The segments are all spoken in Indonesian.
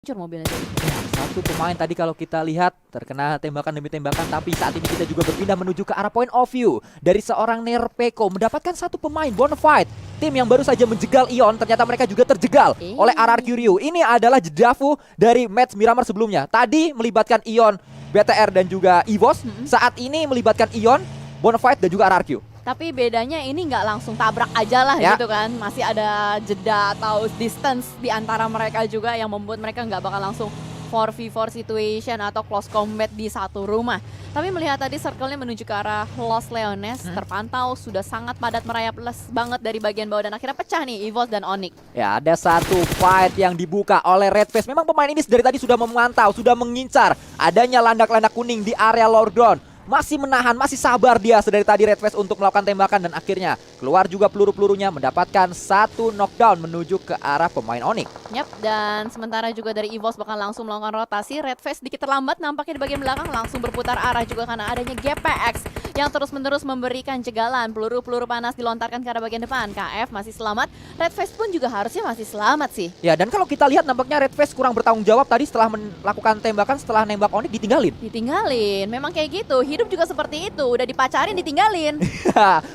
Hancur mobilnya. Ya, satu pemain tadi kalau kita lihat terkena tembakan demi tembakan, tapi saat ini kita juga berpindah menuju ke arah point of view dari seorang Nerpeko mendapatkan satu pemain Bonafide. Tim yang baru saja menjegal Ion, ternyata mereka juga terjegal oleh RRQ Ryu. Ini adalah Jedafu dari match Miramar sebelumnya. Tadi melibatkan Ion, BTR dan juga EVOS. Saat ini melibatkan Ion, Bonafide dan juga RRQ. Tapi bedanya ini nggak langsung tabrak aja lah Ya. gitu kan. Masih ada jeda atau distance di antara mereka juga yang membuat mereka nggak bakal langsung 4v4 situation atau close combat di satu rumah. Tapi melihat tadi circle-nya menuju ke arah Los Leones terpantau sudah sangat padat merayap banget dari bagian bawah dan akhirnya pecah nih EVOS dan Onyx. Ya, ada satu fight yang dibuka oleh Redface. Memang pemain ini dari tadi sudah memantau, sudah mengincar adanya landak-landak kuning di area Lordron. Masih menahan, masih sabar dia sedari tadi Redface untuk melakukan tembakan dan akhirnya keluar juga peluru-pelurunya mendapatkan satu knockdown menuju ke arah pemain Onyx. Yap, dan sementara juga dari EVOS bakal langsung melakukan rotasi. Redface sedikit terlambat nampaknya di bagian belakang langsung berputar arah juga karena adanya GPX yang terus-menerus memberikan cegalan. Peluru-peluru panas dilontarkan ke arah bagian depan. KF masih selamat, Redface pun juga harusnya masih selamat sih. Ya, dan kalau kita lihat nampaknya Redface kurang bertanggung jawab tadi setelah melakukan tembakan, setelah nembak Onyx ditinggalin. Ditinggalin, memang kayak gitu. Hidup juga seperti itu, udah dipacarin ditinggalin.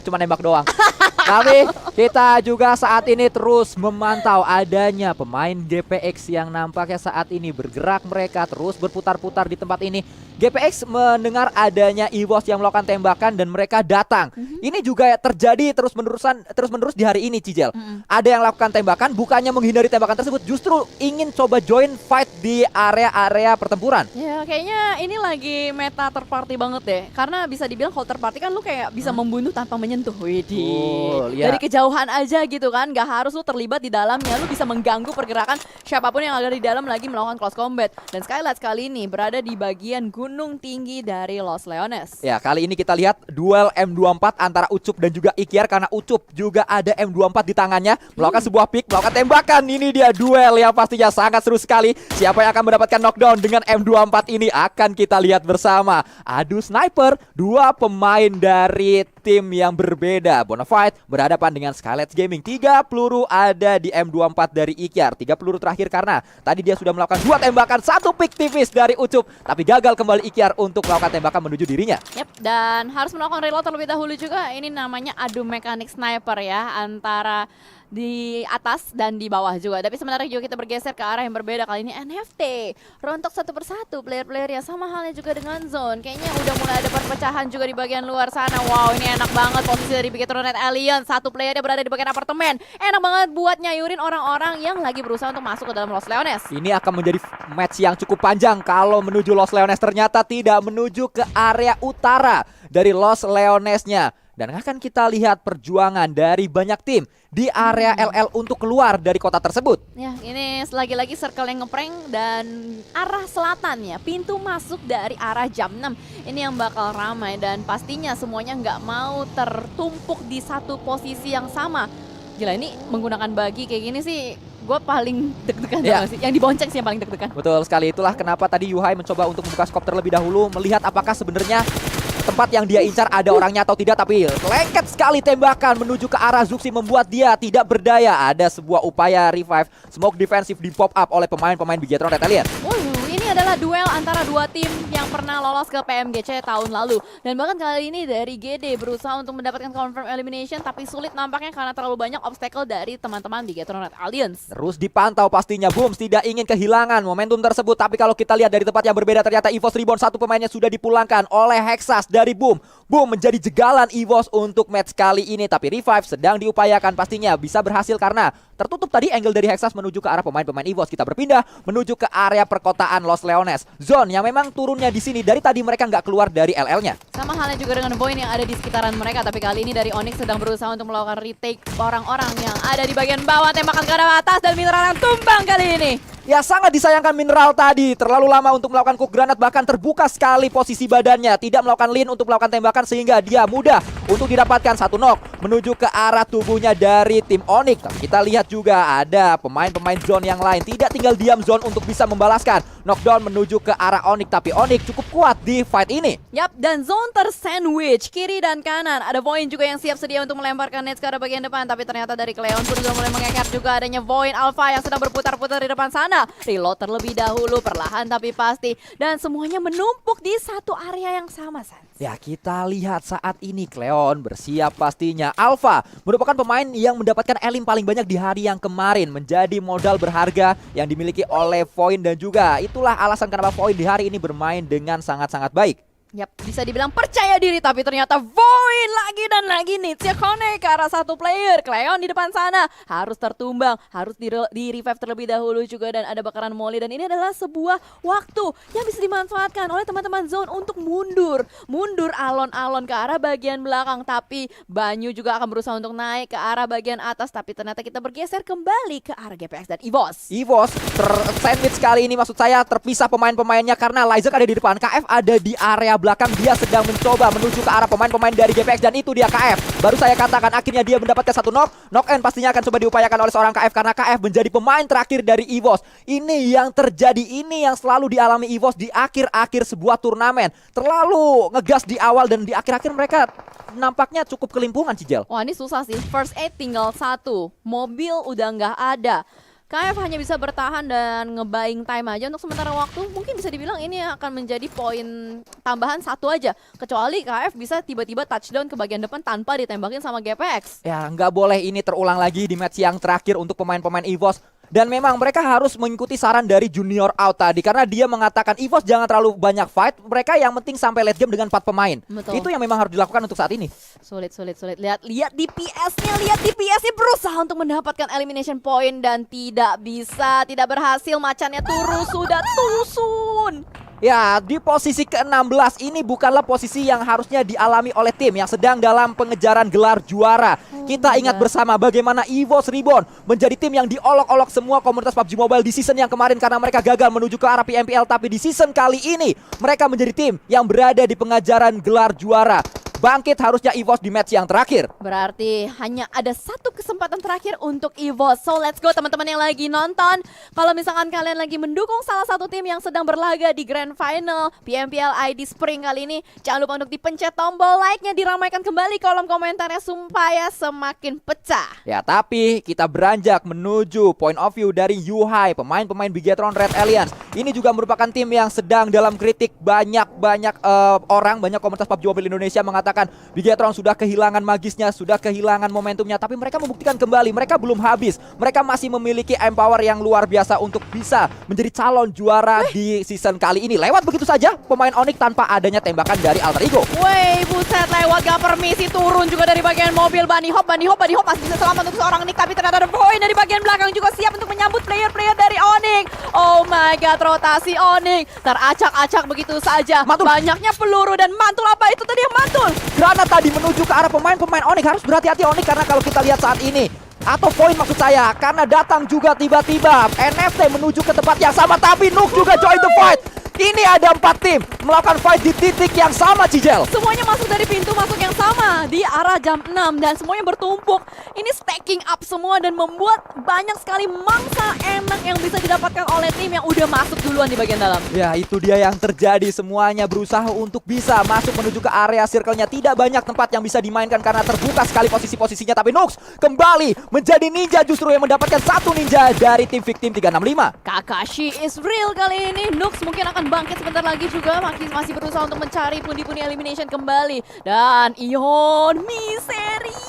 Cuma nembak doang. Tapi kita juga saat ini terus memantau adanya pemain GPX yang nampaknya saat ini bergerak, mereka terus berputar-putar di tempat ini. GPX mendengar adanya EVOS yang melakukan tembakan dan mereka datang. Ini juga terjadi terus-menerus di hari ini, Cijel. Ada yang lakukan tembakan, bukannya menghindari tembakan tersebut, justru ingin coba join fight di area-area pertempuran. Ya kayaknya ini lagi meta third party banget deh. Karena bisa dibilang kalau third party kan lu kayak bisa membunuh tanpa menyentuh. Widih. Ya. Dari kejauhan aja gitu kan, gak harus lu terlibat di dalamnya. Lu bisa mengganggu pergerakan siapapun yang ada di dalam lagi melakukan close combat. Dan Skylight kali ini berada di bagian gunung tinggi dari Los Leones. Ya, kali ini kita lihat duel M24 antara Ucup dan juga Ikyar karena Ucup juga ada M24 di tangannya, melakukan sebuah pick, melakukan tembakan. Ini dia duel yang pastinya sangat seru sekali. Siapa yang akan mendapatkan knockdown dengan M24 ini akan kita lihat bersama. Adu sniper, dua pemain dari tim yang berbeda. Bonafide berhadapan dengan Skylight Gaming. 3 peluru ada di M24 dari Ikyar. 3 peluru terakhir karena tadi dia sudah melakukan 2 tembakan, 1 pick tipis dari Ucup, tapi gagal kembali Ikyar untuk melakukan tembakan menuju dirinya. Yap, dan harus melakukan reload terlebih dahulu juga. Ini namanya adu mekanik sniper ya, antara di atas dan di bawah juga. Tapi sementara juga kita bergeser ke arah yang berbeda. Kali ini NFT rontok satu persatu player-player yang sama halnya juga dengan Zone. Kayaknya udah mulai ada perpecahan juga di bagian luar sana. Wow, ini enak banget posisi dari Bigetron Red Alien. Satu playernya berada di bagian apartemen. Enak banget buat nyayurin orang-orang yang lagi berusaha untuk masuk ke dalam Los Leones. Ini akan menjadi match yang cukup panjang kalau menuju Los Leones ternyata tidak menuju ke area utara dari Los Leonesnya. Dan akan kita lihat perjuangan dari banyak tim di area LL untuk keluar dari kota tersebut. Ya, ini lagi-lagi circle yang ngeprank dan arah selatan ya, pintu masuk dari arah jam 6. Ini yang bakal ramai dan pastinya semuanya nggak mau tertumpuk di satu posisi yang sama. Gila, ini menggunakan bagi kayak gini sih gue paling deg-degan sih. Yang dibonceng sih yang paling deg-degan. Betul sekali, itulah kenapa tadi Yuhai mencoba untuk membuka scope terlebih dahulu, melihat apakah sebenarnya tempat yang dia incar ada orangnya atau tidak, tapi lengket sekali tembakan menuju ke arah Zuxi membuat dia tidak berdaya. Ada sebuah upaya revive, smoke defensif di pop up oleh pemain-pemain Bigetron Red Alien. Ini adalah duel antara dua tim yang pernah lolos ke PMGC tahun lalu. Dan bahkan kali ini dari GD berusaha untuk mendapatkan confirm elimination, tapi sulit nampaknya karena terlalu banyak obstacle dari teman-teman Bigetron Red Alliance. Terus dipantau pastinya, Booms tidak ingin kehilangan momentum tersebut. Tapi kalau kita lihat dari tempat yang berbeda, ternyata EVOS Reborn satu pemainnya sudah dipulangkan oleh Hexas dari Boom. Boom menjadi jegalan EVOS untuk match kali ini. Tapi revive sedang diupayakan, pastinya bisa berhasil karena tertutup tadi angle dari Hexas menuju ke arah pemain-pemain EVOS. Kita berpindah menuju ke area perkotaan Los Leones. Zone yang memang turunnya di sini, dari tadi mereka nggak keluar dari LL-nya. Sama halnya juga dengan Void yang ada di sekitaran mereka, tapi kali ini dari Onyx sedang berusaha untuk melakukan retake orang-orang yang ada di bagian bawah, tembakan ke arah atas dan mineral yang tumbang kali ini. Ya, sangat disayangkan mineral tadi terlalu lama untuk melakukan cook granat, bahkan terbuka sekali posisi badannya, tidak melakukan lean untuk melakukan tembakan sehingga dia mudah untuk didapatkan satu knock menuju ke arah tubuhnya dari tim Onyx. Tapi kita lihat juga ada pemain-pemain Zone yang lain tidak tinggal diam Zone untuk bisa membalaskan knockdown menuju ke arah Onyx, tapi Onyx cukup kuat di fight ini. Yap, dan Zone tersandwich kiri dan kanan. Ada Void juga yang siap sedia untuk melemparkan nets ke arah bagian depan, tapi ternyata dari Cleon pun sudah mulai mengeker juga adanya Void Alpha yang sedang berputar-putar di depan sana. sana. Reload terlebih dahulu, perlahan tapi pasti. Dan semuanya menumpuk di satu area yang sama, Sans. Ya, kita lihat saat ini Cleon bersiap pastinya. Alpha merupakan pemain yang mendapatkan elim paling banyak di hari yang kemarin, menjadi modal berharga yang dimiliki oleh Void, dan juga itulah alasan kenapa Void di hari ini bermain dengan sangat-sangat baik. Yap, bisa dibilang percaya diri, tapi ternyata Void lagi dan lagi nih. Connect ke arah satu player. Cleon di depan sana harus tertumbang, harus di revive terlebih dahulu juga, dan ada bakaran Molly, dan ini adalah sebuah waktu yang bisa dimanfaatkan oleh teman-teman Zone untuk mundur alon-alon ke arah bagian belakang, tapi Banyu juga akan berusaha untuk naik ke arah bagian atas, tapi ternyata kita bergeser kembali ke arah GPX dan EVOS. EVOS tersandwich kali ini, maksud saya terpisah pemain-pemainnya karena Lyzak ada di depan, KF ada di area belakang, dia sedang mencoba menuju ke arah pemain-pemain dari GPX, dan itu dia KF. Baru saya katakan akhirnya dia mendapatkan satu knock end pastinya akan coba diupayakan oleh seorang KF karena KF menjadi pemain terakhir dari EVOS. Ini yang terjadi, ini yang selalu dialami EVOS di akhir-akhir sebuah turnamen. Terlalu ngegas di awal dan di akhir-akhir mereka nampaknya cukup kelimpungan, Cijel. Wah, ini susah sih. First aid tinggal satu, mobil udah nggak ada. KF hanya bisa bertahan dan ngebaying time aja untuk sementara waktu. Mungkin bisa dibilang ini akan menjadi poin tambahan satu aja. Kecuali KF bisa tiba-tiba touchdown ke bagian depan tanpa ditembakin sama GPX. Ya, nggak boleh ini terulang lagi di match yang terakhir untuk pemain-pemain EVOS. Dan memang mereka harus mengikuti saran dari Junior Out tadi, karena dia mengatakan EVOS jangan terlalu banyak fight, mereka yang penting sampai late game dengan 4 pemain. Betul. Itu yang memang harus dilakukan untuk saat ini. Sulit. Lihat DPS-nya berusaha untuk mendapatkan elimination point dan tidak bisa, tidak berhasil. Macannya turun, sudah tusun. Ya, di posisi ke-16 ini bukanlah posisi yang harusnya dialami oleh tim yang sedang dalam pengejaran gelar juara. Kita ingat bersama bagaimana EVOS Reborn menjadi tim yang diolok-olok semua komunitas PUBG Mobile di season yang kemarin karena mereka gagal menuju ke arah PMPL, tapi di season kali ini mereka menjadi tim yang berada di pengejaran gelar juara. Bangkit harusnya EVOS di match yang terakhir. Berarti hanya ada satu kesempatan terakhir untuk EVOS. So let's go teman-teman yang lagi nonton. Kalau misalkan kalian lagi mendukung salah satu tim yang sedang berlaga di Grand Final PMPL ID Spring kali ini, jangan lupa untuk dipencet tombol like-nya, diramaikan kembali kolom komentarnya supaya semakin pecah. Ya, tapi kita beranjak menuju point of view dari Yuhai, pemain-pemain Bigetron Red Alliance. Ini juga merupakan tim yang sedang dalam kritik. Banyak komunitas PUBG Mobile Indonesia mengatakan Bigetron sudah kehilangan magisnya, sudah kehilangan momentumnya, tapi mereka membuktikan kembali mereka belum habis. Mereka masih memiliki empower yang luar biasa untuk bisa menjadi calon juara di season kali ini. Lewat begitu saja pemain Onyx tanpa adanya tembakan dari Alter Ego. Wey, buset, lewat gak permisi, turun juga dari bagian mobil. Bunny Hop masih bisa selamat untuk seorang Nick, tapi ternyata ada Void dari bagian belakang juga siap untuk menyambut player-player dari Onyx. Oh my god, rotasi Onyx teracak-acak begitu saja. Mantul. Banyaknya peluru dan mantul, apa itu tadi yang mantul? Granat tadi menuju ke arah pemain-pemain Onyx. Harus berhati-hati Onyx karena kalau kita lihat saat ini, atau poin maksud saya, karena datang juga tiba-tiba NFT menuju ke tempat yang sama, tapi Nuk juga join the fight. Ini ada 4 tim melakukan fight di titik yang sama, Cijel. Semuanya masuk dari pintu masuk yang sama di arah jam 6 dan semuanya bertumpuk. Ini stacking up semua dan membuat banyak sekali mangsa enak yang bisa didapatkan oleh tim yang udah masuk duluan di bagian dalam. Ya, itu dia yang terjadi. Semuanya berusaha untuk bisa masuk menuju ke area circle-nya. Tidak banyak tempat yang bisa dimainkan karena terbuka sekali posisi-posisinya. Tapi Nux kembali menjadi ninja justru yang mendapatkan satu ninja dari tim Victim 365. Kakashi is real kali ini. Nux mungkin akan bangkit sebentar lagi juga, masih berusaha untuk mencari pundi-pundi elimination kembali. Dan Ion Misery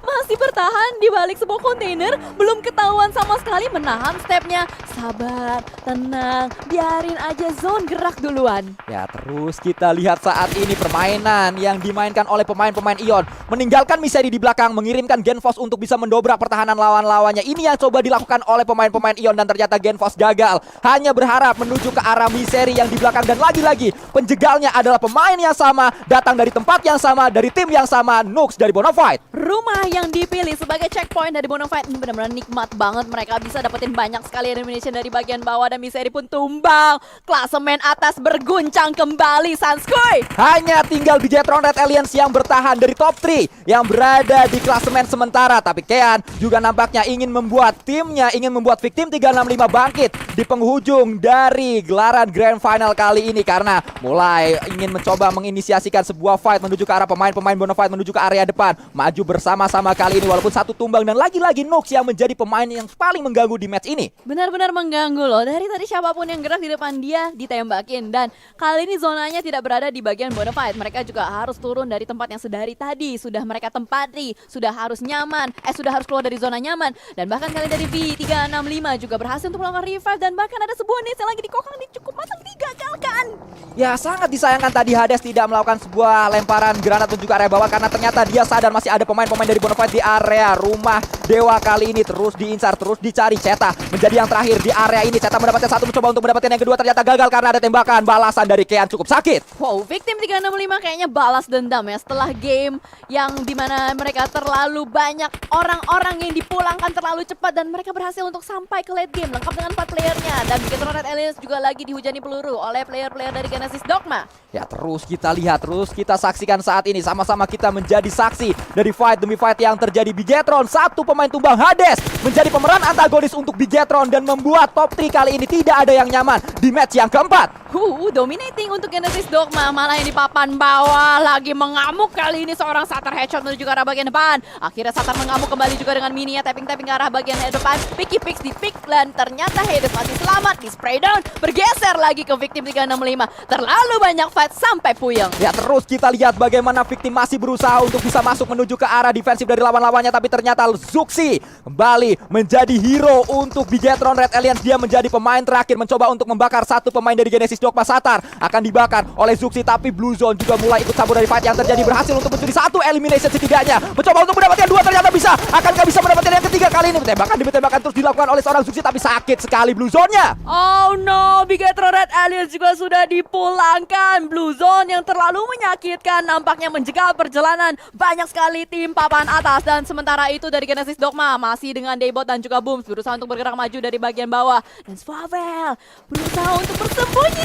masih bertahan di balik sebuah kontainer, belum ketahuan sama sekali, menahan stepnya. Sabar, tenang, biarin aja Zone gerak duluan. Ya, terus kita lihat saat ini permainan yang dimainkan oleh pemain-pemain Ion, meninggalkan Misery di belakang, mengirimkan Genfos untuk bisa mendobrak pertahanan lawan-lawannya. Ini yang coba dilakukan oleh pemain-pemain Ion dan ternyata Genfos gagal. Hanya berharap menuju ke arah Misery yang di belakang, dan lagi-lagi penjegalnya adalah pemain yang sama, datang dari tempat yang sama, dari tim yang sama, Nux dari Bonafide. Rumah yang dipilih sebagai checkpoint dari Bonafide ini benar-benar nikmat banget. Mereka bisa dapetin banyak sekali elimination dari bagian bawah dan Misery pun tumbang. Klasemen atas berguncang kembali, Sanskoy. Hanya tinggal Bigetron Red Alliance yang bertahan dari top 3 yang berada di klasemen sementara. Tapi Kean juga nampaknya ingin membuat timnya, ingin membuat Victim 365 bangkit di penghujung dari gelaran Grand Final kali ini, karena mulai ingin mencoba menginisiasikan sebuah fight menuju ke arah pemain-pemain Bonafide, menuju ke area depan, maju bersama-sama kali ini walaupun satu tumbang dan lagi-lagi Nox yang menjadi pemain yang paling mengganggu di match ini. Benar-benar mengganggu loh. Dari tadi siapapun yang gerak di depan dia ditembakin. Dan kali ini zonanya tidak berada di bagian Bonafide. Mereka juga harus turun dari tempat yang sedari tadi sudah mereka tempati, sudah harus nyaman, sudah harus keluar dari zona nyaman. Dan bahkan kali dari V365 juga berhasil untuk melakukan revive. Dan bahkan ada sebuah nades yang lagi dikokang, cukup matang, digagalkan. Ya sangat disayangkan tadi Hades tidak melakukan sebuah lemparan granat dan juga area bawah karena ternyata dia sadar masih ada pemain-pemain dari Bonafide di area rumah Dewa kali ini. Terus diincar, terus dicari. Ceta menjadi yang terakhir di area ini. Ceta mendapatkan satu, mencoba untuk mendapatkan yang kedua, ternyata gagal karena ada tembakan. Balasan dari Kean cukup sakit. Wow, Victim 365 kayaknya balas dendam ya setelah game yang dimana mereka terlalu banyak orang-orang yang dipulangkan terlalu cepat dan mereka berhasil untuk sampai ke late game lengkap dengan 4 playernya. Dan Bigetron Red Aliens juga lagi dihujani peluru oleh player-player dari Genesis Dogma. Ya terus kita lihat, terus kita saksikan saat ini. Sama-sama kita menjadi saksi dari fight demi fight yang terjadi. Bigetron, satu pemain tumbang Hades menjadi pemeran antagonis untuk Bigetron dan membuat top 3 kali ini tidak ada yang nyaman di match yang keempat. Dominating untuk Genesis Dogma, malah yang di papan bawah lagi mengamuk kali ini seorang Satar headshot menuju ke arah bagian depan. Akhirnya Satar mengamuk kembali juga dengan mininya tapping-tapping ke arah bagian depan. Picky picks di pick dan ternyata Hades masih selamat di spray down, bergeser lagi ke Victim 365. Terlalu banyak fight sampai puyeng. Ya terus kita lihat bagaimana Victim masih berusaha untuk bisa masuk menuju ke arah defensif dari lawan-lawannya, tapi ternyata Zuxi kembali menjadi hero untuk Bigetron Red Aliens. Dia menjadi pemain terakhir mencoba untuk membakar satu pemain dari Genesis Dogma. Satar akan dibakar oleh Zuxi, tapi Blue Zone juga mulai ikut campur dari fight yang terjadi, berhasil untuk mencuri satu elimination setidaknya. Mencoba untuk mendapatkan dua, ternyata bisa. Akankah bisa mendapatkan yang ketiga kali ini? Tembakan demi tembakan terus dilakukan oleh seorang Zuxi, tapi sakit sekali Blue Zone-nya. Oh no, Bigetron Red Aliens juga sudah dipulangkan. Blue Zone yang terlalu menyakitkan nampaknya menjegal perjalanan banyak sekali tim papan atas. Dan sementara itu dari Genesis Dogma masih dengan Daybot dan juga Booms berusaha untuk bergerak maju dari bagian bawah. Dan Swavel berusaha untuk bersembunyi,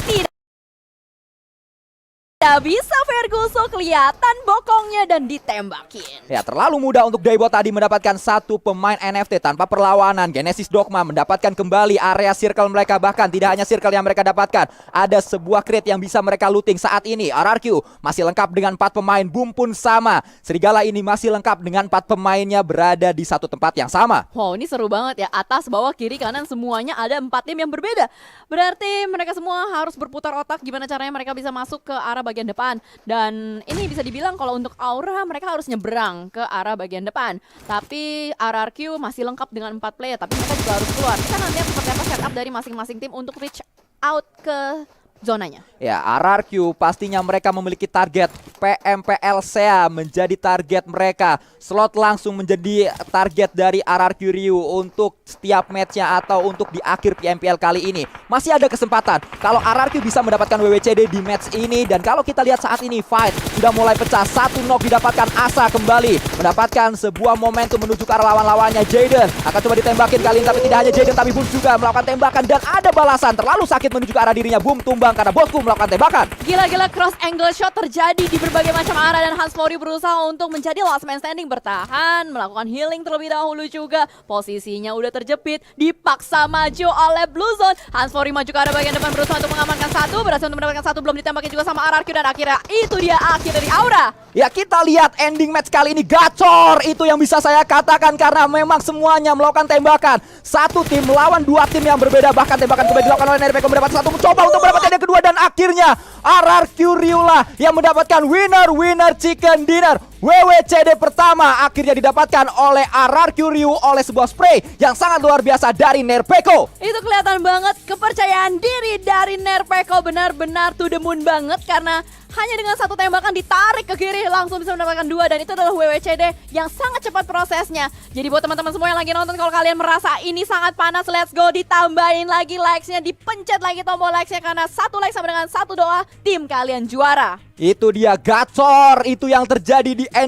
tidak bisa. Ferguson kelihatan bokongnya dan ditembakin. Ya terlalu mudah untuk Daybot tadi mendapatkan satu pemain NFT tanpa perlawanan. Genesis Dogma mendapatkan kembali area circle mereka, bahkan tidak hanya circle yang mereka dapatkan, ada sebuah crate yang bisa mereka looting saat ini. RRQ masih lengkap dengan 4 pemain, Boom pun sama. Serigala ini masih lengkap dengan 4 pemainnya berada di satu tempat yang sama. Wow, ini seru banget ya. Atas, bawah, kiri, kanan semuanya ada 4 tim yang berbeda. Berarti mereka semua harus berputar otak gimana caranya mereka bisa masuk ke arah bagian depan. Dan ini bisa dibilang kalau untuk Aura mereka harus nyebrang ke arah bagian depan. Tapi RRQ masih lengkap dengan 4 player, tapi mereka juga harus keluar. Kita nanti seperti apa setup dari masing-masing tim untuk reach out ke zonanya. Ya, RRQ pastinya mereka memiliki target. PMPLCA menjadi target mereka. Slot langsung menjadi target dari RRQ Ryu untuk setiap matchnya atau untuk di akhir PMPL kali ini. Masih ada kesempatan kalau RRQ bisa mendapatkan WWCD di match ini. Dan kalau kita lihat saat ini fight sudah mulai pecah. Satu knock didapatkan Asa kembali. Mendapatkan sebuah momentum menuju ke arah lawan-lawannya. Jaden akan coba ditembakin kali ini, tapi tidak hanya Jaden tapi Boom juga melakukan tembakan. Dan ada balasan, terlalu sakit menuju ke arah dirinya. Boom tumbang karena bosku melakukan tembakan. Gila-gila cross angle shot terjadi di berbagai macam arah dan Hans Mori berusaha untuk menjadi last man standing, bertahan, melakukan healing terlebih dahulu juga. Posisinya udah terjepit, dipaksa maju oleh Blue Zone. Hans Mori maju ke arah bagian depan berusaha untuk mengamankan satu, berhasil untuk mendapatkan satu, belum ditembakin juga sama RRQ dan akhirnya itu dia akhir dari Aura. Ya kita lihat ending match kali ini gacor, itu yang bisa saya katakan karena memang semuanya melakukan tembakan. Satu tim melawan 2 tim yang berbeda, bahkan tembakan kembali dilakukan oleh Nerpeko mendapatkan satu, mencoba untuk mendapatkan yang kedua dan akhirnya RRQ Ryula yang mendapatkan winner chicken dinner. WWCD pertama akhirnya didapatkan oleh RRQ Ryu oleh sebuah spray yang sangat luar biasa dari Nerpeko. Itu kelihatan banget kepercayaan diri dari Nerpeko, benar-benar to the moon banget karena hanya dengan satu tembakan ditarik ke kiri langsung bisa mendapatkan 2 dan itu adalah WWCD yang sangat cepat prosesnya. Jadi buat teman-teman semua yang lagi nonton, kalau kalian merasa ini sangat panas, let's go, ditambahin lagi likes-nya, dipencet lagi tombol likes-nya karena 1 like sama dengan 1 doa tim kalian juara. Itu dia gacor, itu yang terjadi di ending